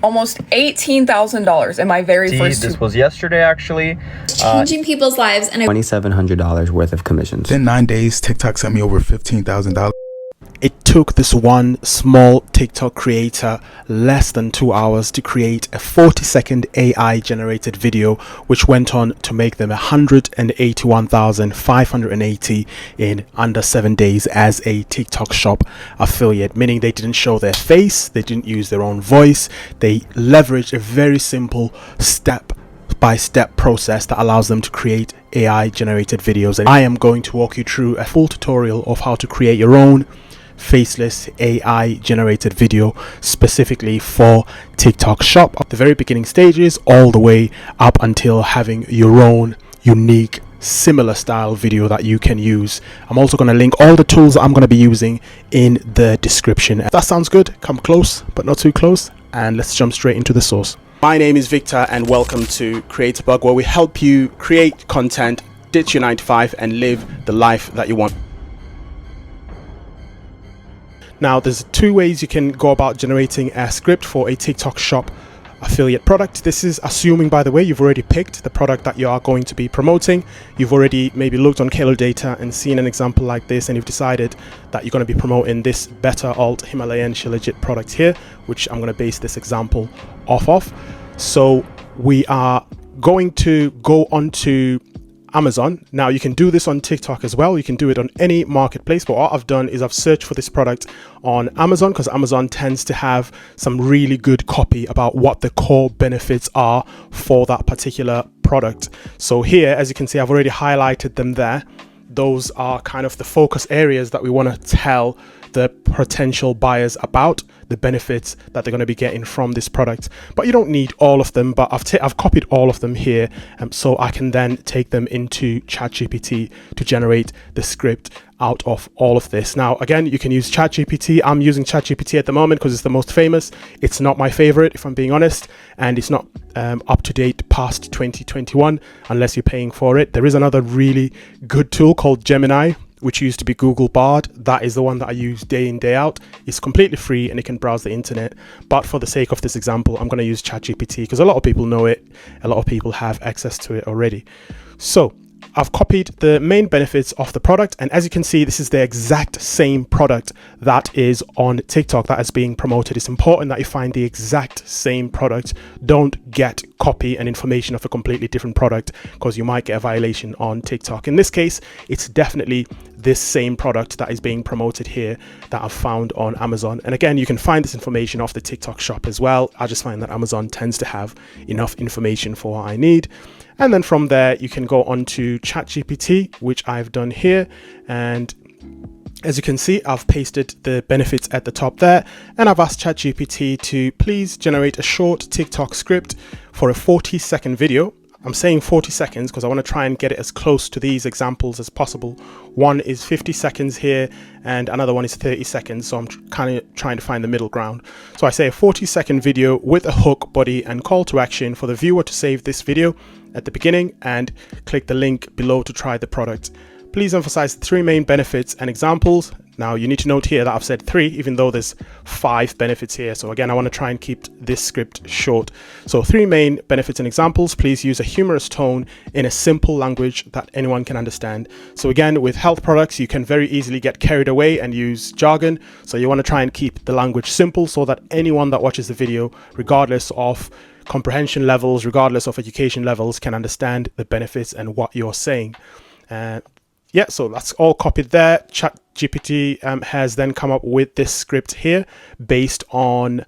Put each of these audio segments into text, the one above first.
almost $18,000 in my very first This was yesterday, actually. Changing people's lives and $2,700 worth of commissions. Within 9 days, TikTok sent me over $15,000. It took this one small TikTok creator less than 2 hours to create a 40-second AI generated video, which went on to make them $181,580 in under 7 days as a TikTok shop affiliate, meaning they didn't show their face, they didn't use their own voice, they leveraged a very simple step-by-step process that allows them to create AI generated videos. And I am going to walk you through a full tutorial of how to create your own faceless AI generated video specifically for TikTok shop, at the very beginning stages all the way up until having your own unique similar style video that you can use. I'm also going to link all the tools that I'm going to be using in the description. If that sounds good, come close but not too close, and let's jump straight into the source. My name is Victor and welcome to Create a Bug, where we help you create content, ditch your 9 to 5 and live the life that you want. Now, there's 2 ways you can go about generating a script for a TikTok shop affiliate product. This is assuming, by the way, you've already picked the product that you are going to be promoting. You've already maybe looked on Kalo data and seen an example like this, and you've decided that you're going to be promoting this better alt Himalayan Shilajit product here, which I'm going to base this example off of. So we are going to go onto Amazon. Now you can do this on TikTok as well. You can do it on any marketplace, but what I've done is I've searched for this product on Amazon, because Amazon tends to have some really good copy about what the core benefits are for that particular product. So here, as you can see, I've already highlighted them there. Those are kind of the focus areas that we want to tell the potential buyers about the benefits that they're going to be getting from this product. But you don't need all of them, but I've copied all of them here, so I can then take them into ChatGPT to generate the script out of all of this. Now, again, you can use ChatGPT. I'm using ChatGPT at the moment because it's the most famous. It's not my favorite, if I'm being honest, and it's not up to date past 2021 unless you're paying for it. There is another really good tool called Gemini, which used to be Google Bard. That is the one that I use day in, day out. It's completely free and it can browse the internet. But for the sake of this example, I'm going to use ChatGPT because a lot of people know it. A lot of people have access to it already. So I've copied the main benefits of the product, and as you can see, this is the exact same product that is on TikTok that is being promoted. It's important that you find the exact same product. Don't get copy and information of a completely different product, because you might get a violation on TikTok. In this case, it's definitely this same product that is being promoted here that I've found on Amazon. And again, you can find this information off the TikTok shop as well. I just find that Amazon tends to have enough information for what I need. And then from there, you can go on to ChatGPT, which I've done here. And as you can see, I've pasted the benefits at the top there. And I've asked ChatGPT to please generate a short TikTok script for a 40-second video. I'm saying 40 seconds because I want to try and get it as close to these examples as possible. One is 50 seconds here and another one is 30 seconds. So I'm kind of trying to find the middle ground. So I say a 40-second video with a hook, body and call to action for the viewer to save this video at the beginning and click the link below to try the product. Please emphasize the 3 main benefits and examples. Now you need to note here that I've said 3, even though there's 5 benefits here. So again, I want to try and keep this script short. So 3 main benefits and examples. Please use a humorous tone in a simple language that anyone can understand. So again, with health products, you can very easily get carried away and use jargon. So you want to try and keep the language simple so that anyone that watches the video, regardless of comprehension levels, regardless of education levels, can understand the benefits and what you're saying. Yeah, so that's all copied there. ChatGPT has then come up with this script here based on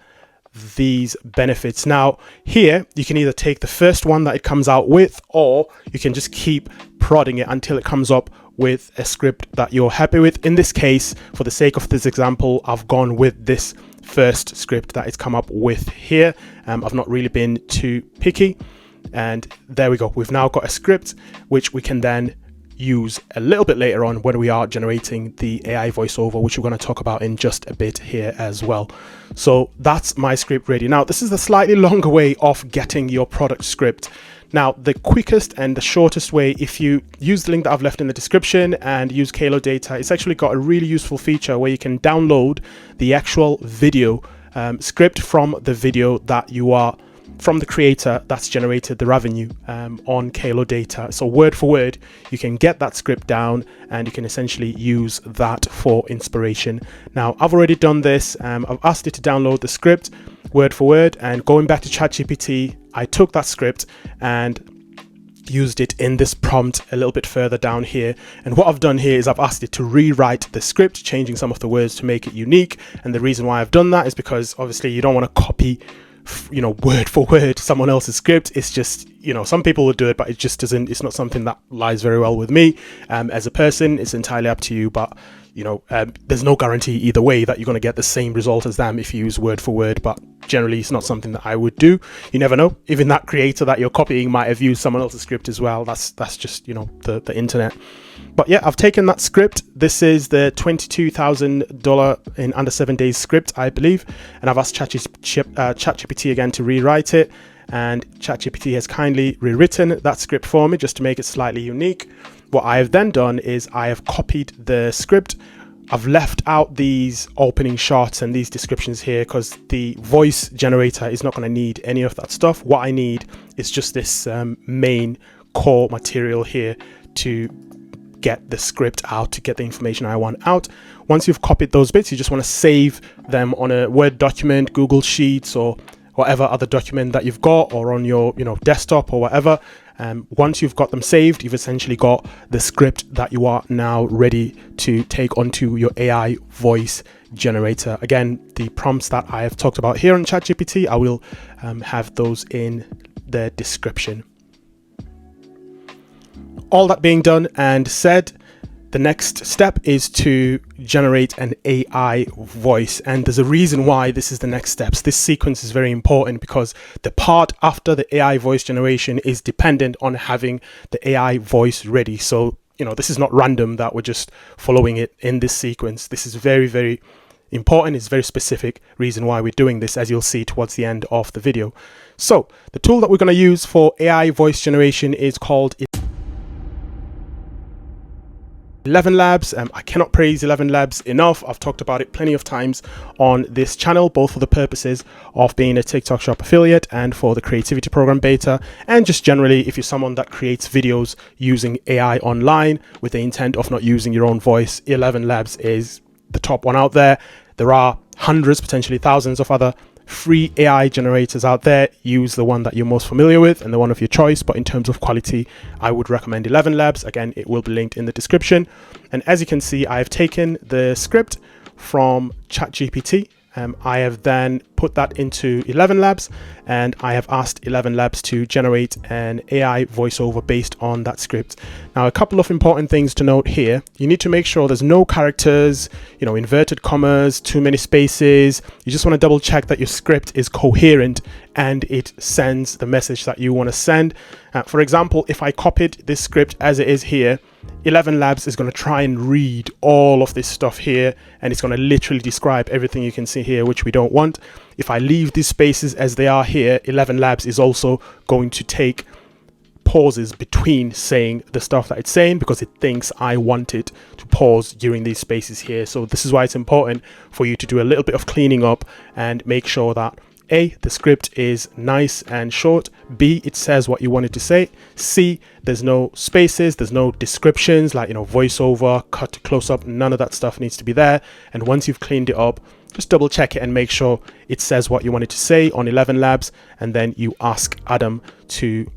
these benefits. Now here, you can either take the first one that it comes out with, or you can just keep prodding it until it comes up with a script that you're happy with. In this case, for the sake of this example, I've gone with this first script that it's come up with here. I've not really been too picky. And there we go. We've now got a script which we can then use a little bit later on when we are generating the AI voiceover, which we're going to talk about in just a bit here as well. So that's my script ready. Now, this is the slightly longer way of getting your product script. Now, the quickest and the shortest way, if you use the link that I've left in the description and use Kalo data, it's actually got a really useful feature where you can download the actual video script from the video that you are, from the creator that's generated the revenue on Kalo data. So word for word, you can get that script down and you can essentially use that for inspiration. Now, I've already done this. I've asked it to download the script word for word, and going back to ChatGPT, I took that script and used it in this prompt a little bit further down here. And what I've done here is I've asked it to rewrite the script, changing some of the words to make it unique. And the reason why I've done that is because obviously you don't want to copy, you know, word for word someone else's script. It's just, you know, some people will do it, but it just doesn't, it's not something that lies very well with me as a person. It's entirely up to you, but you know, there's no guarantee either way that you're going to get the same result as them if you use word for word, but generally it's not something that I would do. You never know, even that creator that you're copying might have used someone else's script as well. That's just, you know, the internet. But yeah, I've taken that script. This is the $22,000 in under 7 days script, I believe, and I've asked ChatGPT again to rewrite it, and ChatGPT has kindly rewritten that script for me just to make it slightly unique. What I have then done is I have copied the script. I've left out these opening shots and these descriptions here because the voice generator is not going to need any of that stuff. What I need is just this main core material here to get the script out, to get the information I want out. Once you've copied those bits, you just want to save them on a Word document, Google Sheets, or whatever other document that you've got, or on your, you know, desktop or whatever. Once you've got them saved, you've essentially got the script that you are now ready to take onto your AI voice generator. Again, the prompts that I have talked about here on ChatGPT, I will have those in the description. All that being done and said, the next step is to generate an AI voice. And there's a reason why this is the next steps. This sequence is very important because the part after the AI voice generation is dependent on having the AI voice ready. So, you know, this is not random that we're just following it in this sequence. This is very, very important. It's a very specific reason why we're doing this, as you'll see towards the end of the video. So the tool that we're going to use for AI voice generation is called 11 Labs. I cannot praise 11 Labs enough. I've talked about it plenty of times on this channel, both for the purposes of being a TikTok Shop affiliate and for the creativity program beta, and just generally if you're someone that creates videos using AI online with the intent of not using your own voice, 11 Labs is the top one out there. There are hundreds, potentially thousands of other free AI generators out there. Use the one that you're most familiar with and the one of your choice, but in terms of quality, I would recommend 11 Labs. Again, it will be linked in the description. And as you can see, I've taken the script from ChatGPT. I have then put that into 11 Labs, and I have asked 11 Labs to generate an AI voiceover based on that script. Now, a couple of important things to note here. You need to make sure there's no characters, you know, inverted commas, too many spaces. You just want to double check that your script is coherent and it sends the message that you want to send. For example, if I copied this script as it is here, 11 Labs is going to try and read all of this stuff here, and it's going to literally describe everything you can see here, which we don't want. If I leave these spaces as they are here, 11 Labs is also going to take pauses between saying the stuff that it's saying because it thinks I want it to pause during these spaces here. So this is why it's important for you to do a little bit of cleaning up and make sure that A, the script is nice and short. B, it says what you want it to say. C, there's no spaces, there's no descriptions like, you know, voiceover, cut to close up. None of that stuff needs to be there. And once you've cleaned it up, just double check it and make sure it says what you want it to say on 11 Labs. And then you ask Adam to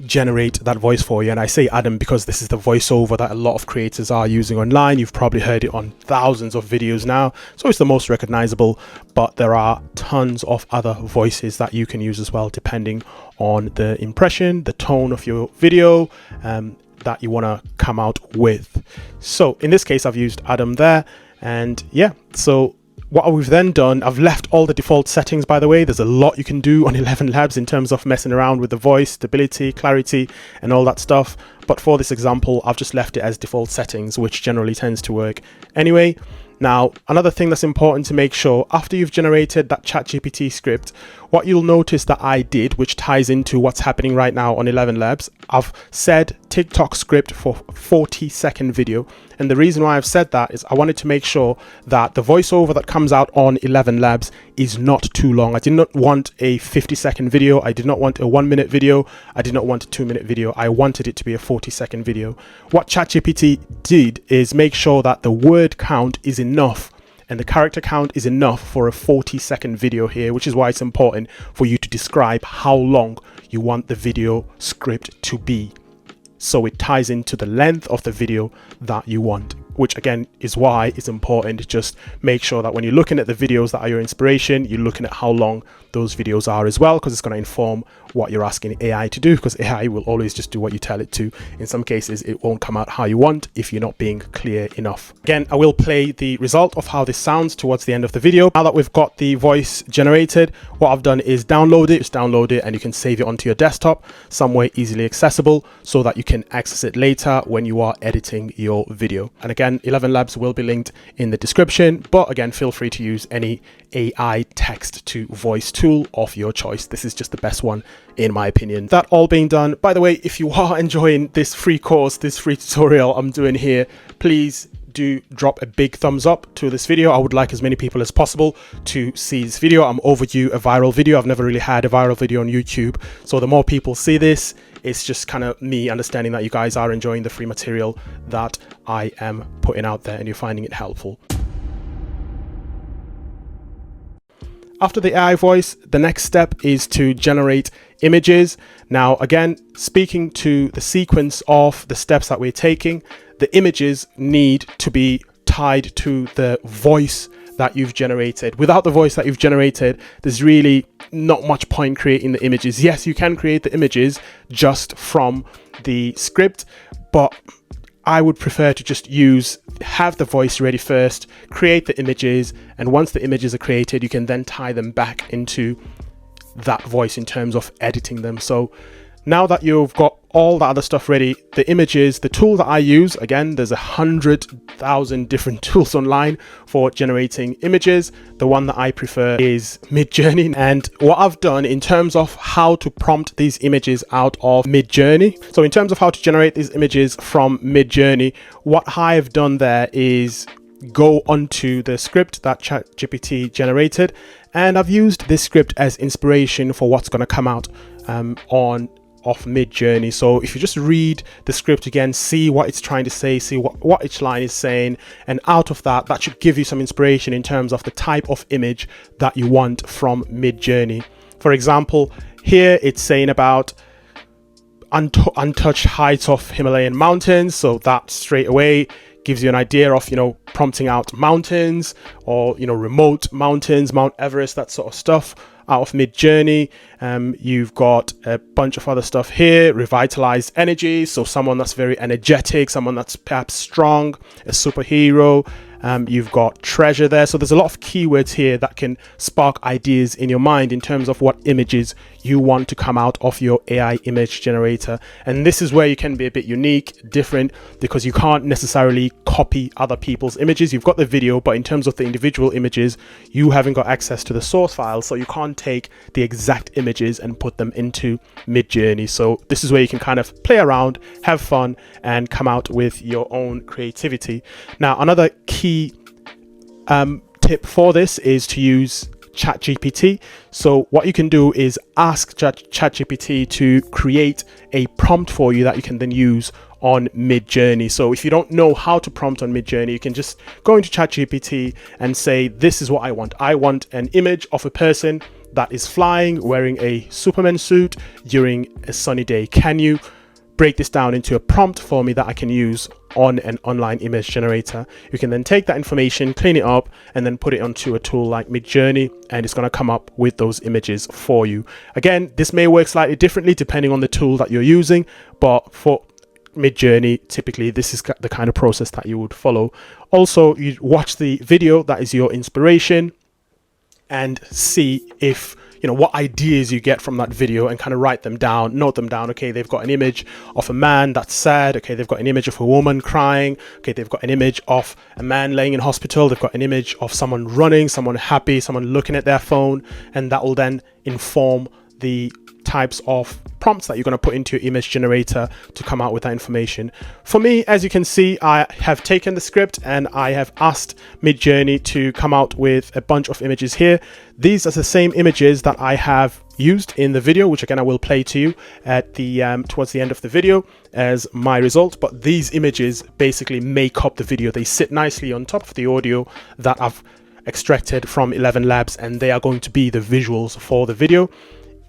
generate that voice for you. And I say Adam because this is the voiceover that a lot of creators are using online. You've probably heard it on thousands of videos now, so it's the most recognizable, but there are tons of other voices that you can use as well, depending on the impression, the tone of your video that you want to come out with. So in this case, I've used Adam there, and yeah, so what we've then done, I've left all the default settings, by the way. There's a lot you can do on 11 Labs in terms of messing around with the voice, stability, clarity, and all that stuff. But for this example, I've just left it as default settings, which generally tends to work anyway. Now, another thing that's important to make sure after you've generated that ChatGPT script, what you'll notice that I did, which ties into what's happening right now on 11 Labs, I've said TikTok script for 40-second video. And the reason why I've said that is I wanted to make sure that the voiceover that comes out on 11 Labs is not too long. I did not want a 50-second video. I did not want a 1-minute video. I did not want a 2-minute video. I wanted it to be a 40-second video. What ChatGPT did is make sure that the word count is enough and the character count is enough for a 40-second video here, which is why it's important for you to describe how long you want the video script to be, so it ties into the length of the video that you want, which again is why it's important to just make sure that when you're looking at the videos that are your inspiration, you're looking at how long those videos are as well, because it's going to inform what you're asking AI to do, because AI will always just do what you tell it to. In some cases, it won't come out how you want if you're not being clear enough. Again, I will play the result of how this sounds towards the end of the video. Now that we've got the voice generated, what I've done is download it. Just download it and you can save it onto your desktop somewhere easily accessible so that you can access it later when you are editing your video. And again, 11 Labs will be linked in the description, but again, feel free to use any AI text to voice tool of your choice. This is just the best one in my opinion. That all being done, by the way, if you are enjoying this free course, this free tutorial I'm doing here, please do drop a big thumbs up to this video. I would like as many people as possible to see this video. I'm overdue a viral video. I've never really had a viral video on YouTube, so the more people see this, it's just kind of me understanding that you guys are enjoying the free material that I am putting out there and you're finding it helpful. After the AI voice, the next step is to generate images. Now, again, speaking to the sequence of the steps that we're taking, the images need to be tied to the voice that you've generated. Without the voice that you've generated, there's really not much point creating the images. Yes, you can create the images just from the script, but I would prefer to just have the voice ready first, create the images, and once the images are created, you can then tie them back into that voice in terms of editing them. So now that you've got all that other stuff ready, the images, the tool that I use, again, there's 100,000 different tools online for generating images. The one that I prefer is Midjourney. And what I've done in terms of how to prompt these images out of Midjourney. So in terms of how to generate these images from Midjourney, what I've done there is go onto the script that ChatGPT generated, and I've used this script as inspiration for what's going to come out off Midjourney. So if you just read the script again, see what it's trying to say, see what each line is saying, and out of that should give you some inspiration in terms of the type of image that you want from Midjourney. For example, here it's saying about untouched heights of Himalayan mountains, so that straight away gives you an idea of, prompting out mountains or, remote mountains, Mount Everest, that sort of stuff out of Midjourney. You've got a bunch of other stuff here, revitalized energy, so someone that's very energetic, someone that's perhaps strong, a superhero. You've got treasure there. So there's a lot of keywords here that can spark ideas in your mind in terms of what images you want to come out of your AI image generator. And this is where you can be a bit unique, different, because you can't necessarily copy other people's images. You've got the video, but in terms of the individual images, you haven't got access to the source file, so you can't take the exact images and put them into Midjourney. So this is where you can kind of play around, have fun, and come out with your own creativity. Now, another key tip for this is to use ChatGPT. So what you can do is ask ChatGPT to create a prompt for you that you can then use on Midjourney. So if you don't know how to prompt on Midjourney, you can just go into ChatGPT and say, this is what I want. I want an image of a person that is flying, wearing a Superman suit during a sunny day. Can you break this down into a prompt for me that I can use on an online image generator? You can then take that information, clean it up, and then put it onto a tool like Midjourney, and it's going to come up with those images for you. Again, this may work slightly differently depending on the tool that you're using, but for Midjourney, typically this is the kind of process that you would follow. Also, you watch the video that is your inspiration, and see if, you know, what ideas you get from that video, and kind of write them down, note them down. Okay, they've got an image of a man that's sad. Okay, they've got an image of a woman crying. Okay, they've got an image of a man laying in hospital. They've got an image of someone running, someone happy, someone looking at their phone, and that will then inform the types of prompts that you're going to put into your image generator to come out with that information. For me, as you can see, I have taken the script and I have asked Midjourney to come out with a bunch of images here. These are the same images that I have used in the video, which again I will play to you at the towards the end of the video as my result. But these images basically make up the video. They sit nicely on top of the audio that I've extracted from 11 Labs, and they are going to be the visuals for the video.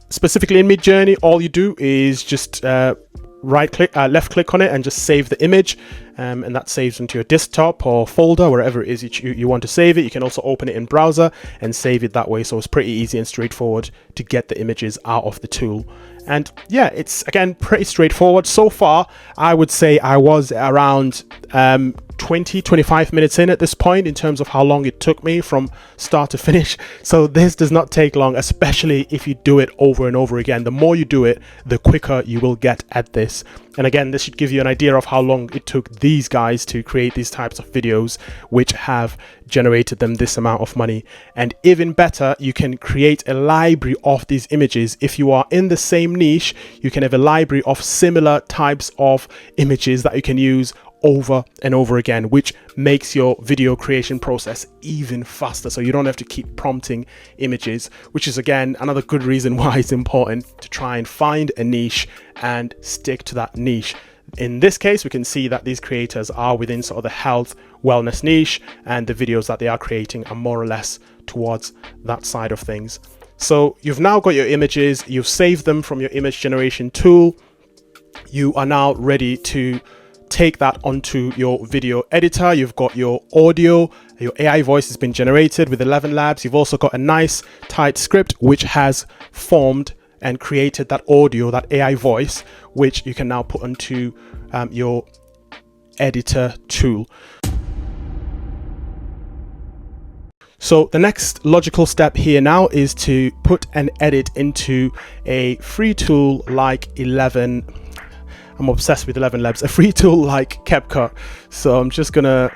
Specifically in Midjourney, all you do is just left click on it and just save the image, and that saves into your desktop or folder, wherever it is you want to save it. You can also open it in browser and save it that way, so it's pretty easy and straightforward to get the images out of the tool. And yeah, it's again pretty straightforward. So far I would say I was around 20-25 minutes in at this point in terms of how long it took me from start to finish. So this does not take long, especially if you do it over and over again. The more you do it, the quicker you will get at this. And again, this should give you an idea of how long it took these guys to create these types of videos, which have generated them this amount of money. And even better, you can create a library of these images. If you are in the same niche, you can have a library of similar types of images that you can use over and over again, which makes your video creation process even faster, so you don't have to keep prompting images, which is again another good reason why it's important to try and find a niche and stick to that niche. In this case, we can see that these creators are within sort of the health wellness niche, and the videos that they are creating are more or less towards that side of things. So you've now got your images, you've saved them from your image generation tool. You are now ready to take that onto your video editor. You've got your audio, your AI voice has been generated with 11 Labs. You've also got a nice tight script which has formed and created that audio, that AI voice, which you can now put onto your editor tool. So the next logical step here now is to put an edit into a free tool like 11. I'm obsessed with 11 Labs, a free tool like CapCut. So I'm just gonna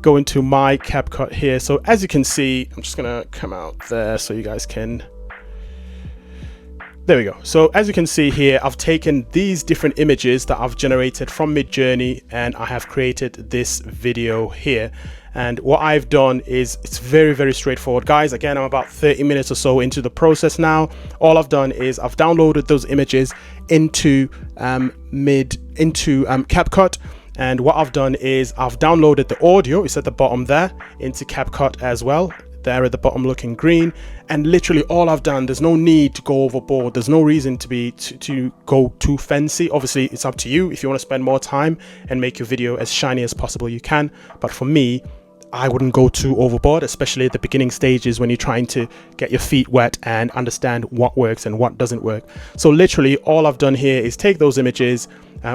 go into my CapCut here. So as you can see, I'm just gonna come out there so you guys can. There we go. So as you can see here, I've taken these different images that I've generated from Midjourney, and I have created this video here. And what I've done is, it's very, very straightforward, guys. Again, I'm about 30 minutes or so into the process now. All I've done is I've downloaded those images into CapCut. And what I've done is I've downloaded the audio, it's at the bottom there, into CapCut as well. There at the bottom looking green. And literally all I've done, there's no need to go overboard, there's no reason to go too fancy. Obviously it's up to you. If you want to spend more time and make your video as shiny as possible, you can. But for me, I wouldn't go too overboard, especially at the beginning stages when you're trying to get your feet wet and understand what works and what doesn't work. So literally all I've done here is take those images,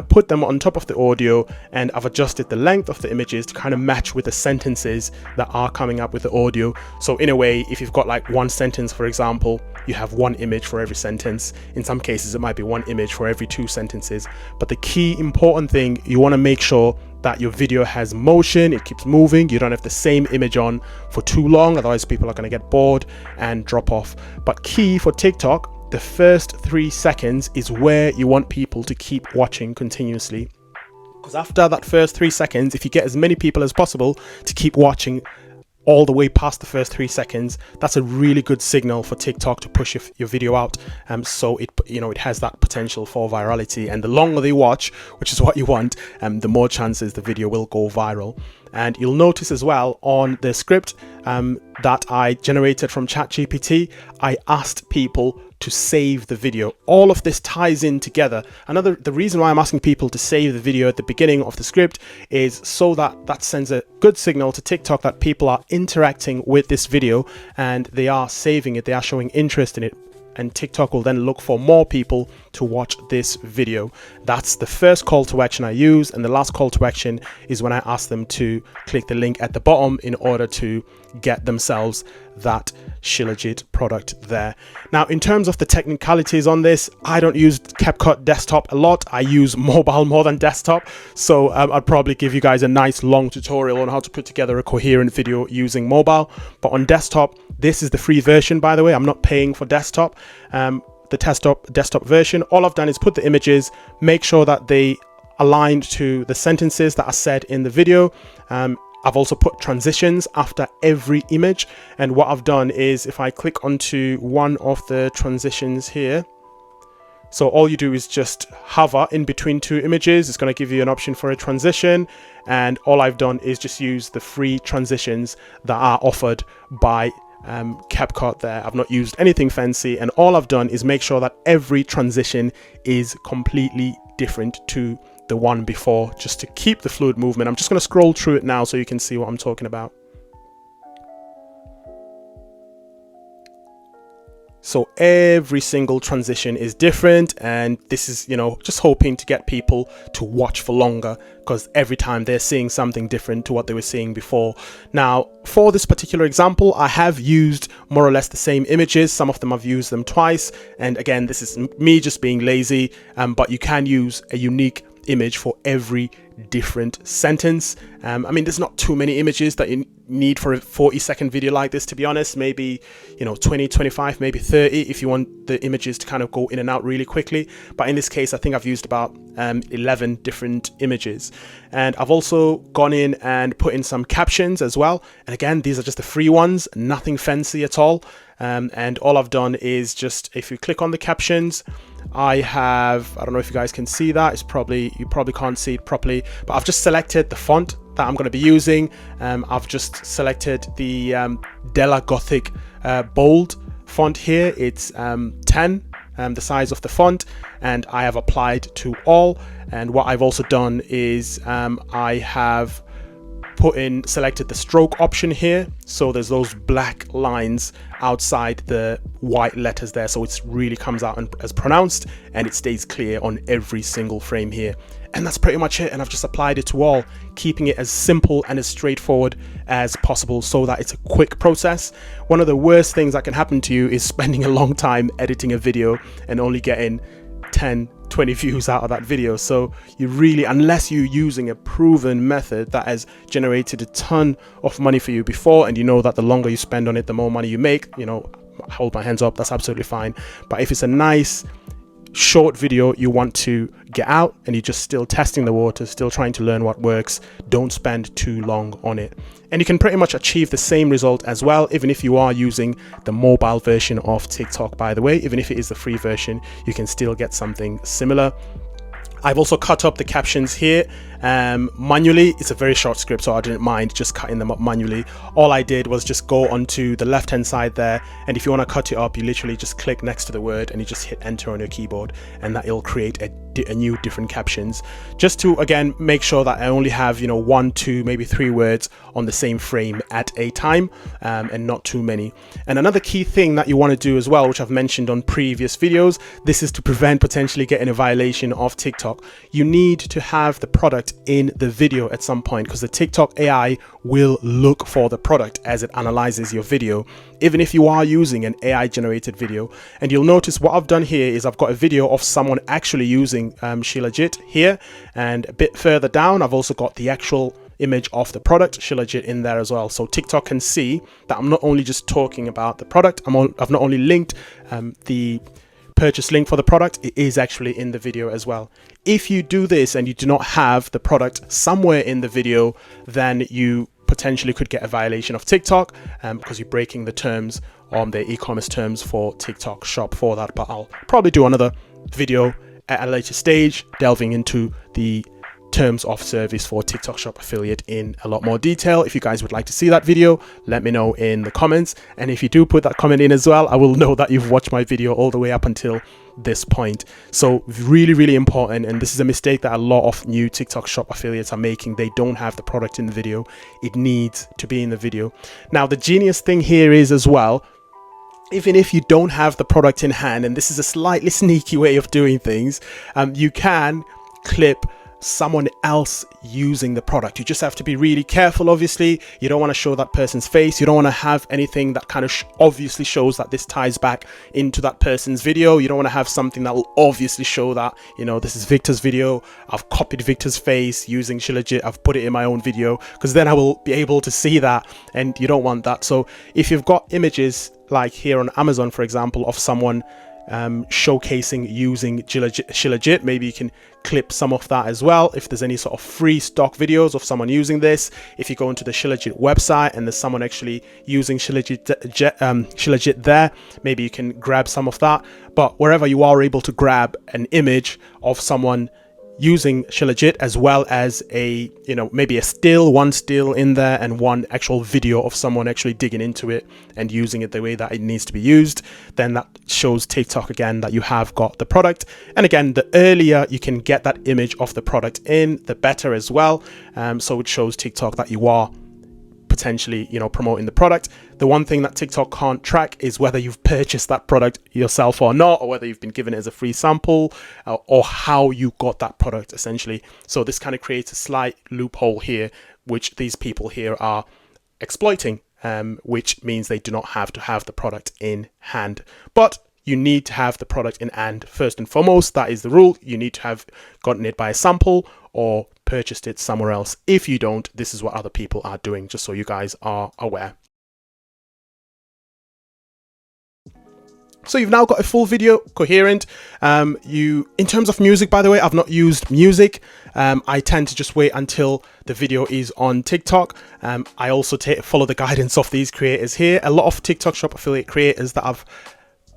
put them on top of the audio, and I've adjusted the length of the images to kind of match with the sentences that are coming up with the audio. So in a way, if you've got like one sentence, for example, you have one image for every sentence. In some cases, it might be one image for every 2 sentences. But the key important thing, you want to make sure that your video has motion, it keeps moving. You don't have the same image on for too long, otherwise people are going to get bored and drop off. But key for TikTok, the first 3 seconds is where you want people to keep watching continuously. Because after that first 3 seconds, if you get as many people as possible to keep watching all the way past the first 3 seconds, that's a really good signal for TikTok to push your video out. So it has that potential for virality, and the longer they watch, which is what you want, the more chances the video will go viral. And you'll notice as well on the script that I generated from ChatGPT, I asked people to save the video. All of this ties in together. The reason why I'm asking people to save the video at the beginning of the script is so that sends a good signal to TikTok that people are interacting with this video and they are saving it, they are showing interest in it. And TikTok will then look for more people to watch this video. That's the first call to action I use, and the last call to action is when I ask them to click the link at the bottom in order to get themselves that Shilajit product there. Now, in terms of the technicalities on this, I don't use CapCut desktop a lot. I use mobile more than desktop. So I'd probably give you guys a nice long tutorial on how to put together a coherent video using mobile. But on desktop, this is the free version, by the way. I'm not paying for desktop. The desktop version, all I've done is put the images, make sure that they aligned to the sentences that are said in the video. I've also put transitions after every image, and what I've done is if I click onto one of the transitions here, so all you do is just hover in between two images. It's going to give you an option for a transition, and all I've done is just use the free transitions that are offered by CapCut there. I've not used anything fancy, and all I've done is make sure that every transition is completely different to the one before, just to keep the fluid movement. I'm just going to scroll through it now so you can see what I'm talking about. So every single transition is different, and this is, you know, just hoping to get people to watch for longer, because every time they're seeing something different to what they were seeing before. Now, for this particular example, I have used more or less the same images. Some of them I've used them twice, and again, this is me just being lazy, but you can use a unique image for every different sentence. I mean, there's not too many images that you need for a 40-second video like this, to be honest. Maybe, you know, 20, 25, maybe 30 if you want the images to kind of go in and out really quickly. But in this case, I think I've used about 11 different images, and I've also gone in and put in some captions as well. And again, these are just the free ones, nothing fancy at all. And all I've done is just, if you click on the captions, I don't know if you guys can see that. You probably can't see it properly, but I've just selected the font that I'm going to be using. I've just selected the Della Gothic bold font here. It's 10, the size of the font, and I have applied to all. And what I've also done is I have selected the stroke option here, so there's those black lines outside the white letters there, so it really comes out as pronounced, and it stays clear on every single frame here. And that's pretty much it, and I've just applied it to all, keeping it as simple and as straightforward as possible so that it's a quick process. One of the worst things that can happen to you is spending a long time editing a video and only getting 10, 20 views out of that video. So you really, unless you're using a proven method that has generated a ton of money for you before, and you know that the longer you spend on it, the more money you make, you know, hold my hands up, that's absolutely fine. But if it's a nice short video you want to get out and you're just still testing the water, still trying to learn what works, don't spend too long on it. And you can pretty much achieve the same result as well, even if you are using the mobile version of TikTok, by the way. Even if it is the free version, you can still get something similar. I've also cut up the captions here manually. It's a very short script, so I didn't mind just cutting them up manually. All I did was just go onto the left hand side there, and if you want to cut it up, you literally just click next to the word and you just hit enter on your keyboard, and that will create a new different captions, just to again make sure that I only have, you know, 1, 2, maybe 3 words on the same frame at a time, and not too many. And another key thing that you want to do as well, which I've mentioned on previous videos, this is to prevent potentially getting a violation of TikTok. You need to have the product in the video at some point, because the TikTok AI will look for the product as it analyzes your video, even if you are using an AI generated video. And you'll notice what I've done here is I've got a video of someone actually using Shilajit here, and a bit further down I've also got the actual image of the product Shilajit in there as well, so TikTok can see that I'm not only just talking about the product, I've not only linked the purchase link for the product, it is actually in the video as well. If you do this and you do not have the product somewhere in the video, then you potentially could get a violation of TikTok, because you're breaking the terms on the e-commerce terms for TikTok shop for that. But I'll probably do another video at a later stage delving into the terms of service for TikTok shop affiliate in a lot more detail. If you guys would like to see that video, let me know in the comments, and if you do put that comment in as well, I will know that you've watched my video all the way up until this point. So really important, and this is a mistake that a lot of new TikTok shop affiliates are making. They don't have the product in the video. It needs to be in the video. Now the genius thing here is as well, even if you don't have the product in hand, and this is a slightly sneaky way of doing things, you can clip someone else using the product. You just have to be really careful. Obviously, you don't want to show that person's face. You don't want to have anything that kind of obviously shows that this ties back into that person's video. You don't want to have something that will obviously show that, you know, this is Victor's video, I've copied Victor's face using Shilajit, I've put it in my own video, because then I will be able to see that, and you don't want that. So if you've got images like here on Amazon, for example, of someone showcasing using Shilajit, maybe you can clip some of that as well. If there's any sort of free stock videos of someone using this, if you go into the Shilajit website and there's someone actually using Shilajit there, maybe you can grab some of that. But wherever you are able to grab an image of someone using Shilajit, as well as a, you know, maybe one still in there and one actual video of someone actually digging into it and using it the way that it needs to be used, then that shows TikTok again that you have got the product. And again, the earlier you can get that image of the product in, the better as well. So it shows TikTok that you are potentially, you know, promoting the product. The one thing that TikTok can't track is whether you've purchased that product yourself or not, or whether you've been given it as a free sample, or how you got that product essentially. So this kind of creates a slight loophole here, which these people here are exploiting, which means they do not have to have the product in hand. But you need to have the product in hand first and foremost. That is the rule. You need to have gotten it by a sample or purchased it somewhere else. If you don't, this is what other people are doing, just so you guys are aware. So you've now got a full video, coherent. In terms of music, by the way, I've not used music. I tend to just wait until the video is on TikTok. I also follow the guidance of these creators here. A lot of TikTok Shop affiliate creators that I've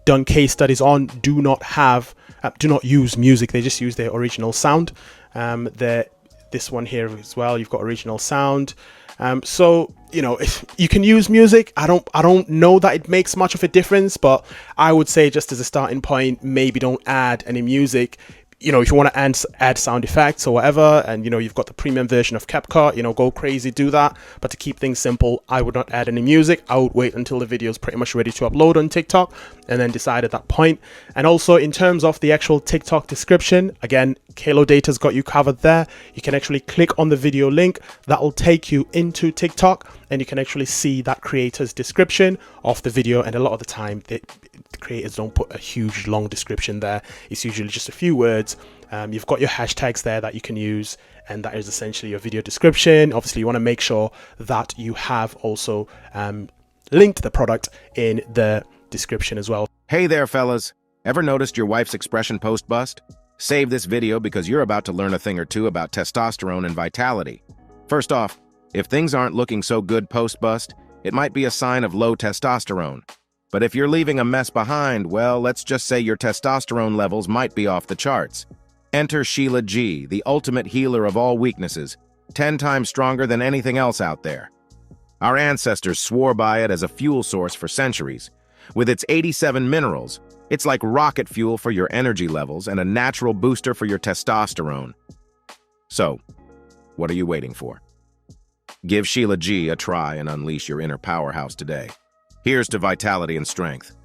done case studies on do not use music. They just use their original sound. This one here as well, you've got original sound. So, you know, if you can use music, I don't know that it makes much of a difference, but I would say just as a starting point, maybe don't add any music. You know, if you want to add sound effects or whatever, and, you know, you've got the premium version of CapCut, you know, go crazy, do that. But to keep things simple, I would not add any music. I would wait until the video is pretty much ready to upload on TikTok and then decide at that point. And also in terms of the actual TikTok description, again, Kalo Data's got you covered there. You can actually click on the video link that will take you into TikTok, and you can actually see that creator's description of the video. And a lot of the time, the creators don't put a huge long description there. It's usually just a few words. You've got your hashtags there that you can use, and that is essentially your video description. Obviously, you want to make sure that you have also linked the product in the description as well. Hey there, fellas. Ever noticed your wife's expression post-bust? Save this video because you're about to learn a thing or two about testosterone and vitality. First off, if things aren't looking so good post-bust, it might be a sign of low testosterone. But if you're leaving a mess behind, well, let's just say your testosterone levels might be off the charts. Enter Sheila G, the ultimate healer of all weaknesses, 10 times stronger than anything else out there. Our ancestors swore by it as a fuel source for centuries. With its 87 minerals, it's like rocket fuel for your energy levels and a natural booster for your testosterone. So, what are you waiting for? Give Sheila G a try and unleash your inner powerhouse today. Here's to vitality and strength.